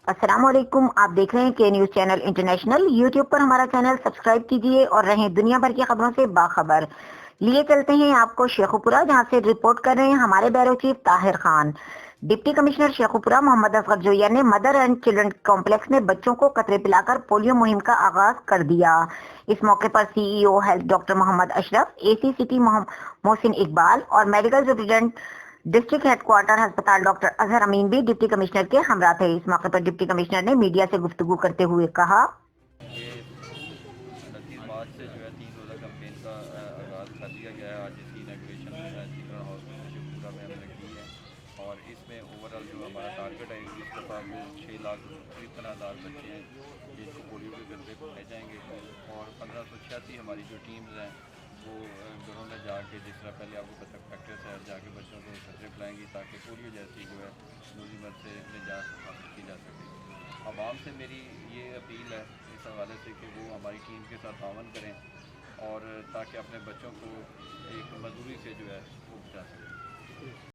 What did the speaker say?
अस्सलाम वालेकुम। आप देख रहे हैं के न्यूज चैनल इंटरनेशनल। यूट्यूब पर हमारा चैनल सब्सक्राइब कीजिए और रहें दुनिया भर की खबरों से बाखबर। लिए चलते हैं आपको शेखुपुरा, जहां से रिपोर्ट कर रहे हैं हमारे bureau chief Tahir Khan. Deputy commissioner Sheikhupura Muhammad Asghar Joya ने मदर एंड चिल्ड्रन कॉम्प्लेक्स में बच्चों को कतरे पिलाकर पोलियो मुहिम का आगाज कर दिया। इस मौके पर CEO health doctor Muhammad Ashraf, AC city Mohsin Iqbal और मेडिकल सुप्रिटेंडेंट डिस्ट्रिक्ट हेडक्वार्टर अस्पताल डॉक्टर अजहर अमीन भी डिप्टी कमिश्नर के हमरा थे। इस मौके पर डिप्टी कमिश्नर ने मीडिया से गुफ्तगू करते हुए कहा, ये 29 मार्च से जो है 3 रोज़ा कैंपेन का आगाज़ कर दिया गया है। आज इसकी इनॉग्रेशन चिल्ड्रन हॉस्पिटल शेखपुरा में हमने की है और इसमें ओवरऑल जो हमारा टारगेट है इस दफ़ा वो 6,53,000 बच्चे हैं जिनको पोलियो के कतरे पिलाए जाएंगे और 1586 हमारी जो टीम्स हैं वो घरों में जाके, जिस तरह पहले आपको पता फैक्ट्री से जाके बच्चों को कतरे पिलाएंगी ताकि पोलियो जैसी जो है मुसीबत से निजात हासिल की जा सके। आवाम से मेरी ये अपील है इस हवाले से कि वो हमारी टीम के साथ तावन करें और ताकि अपने बच्चों को एक मजदूरी से जो है वो बचा सकें।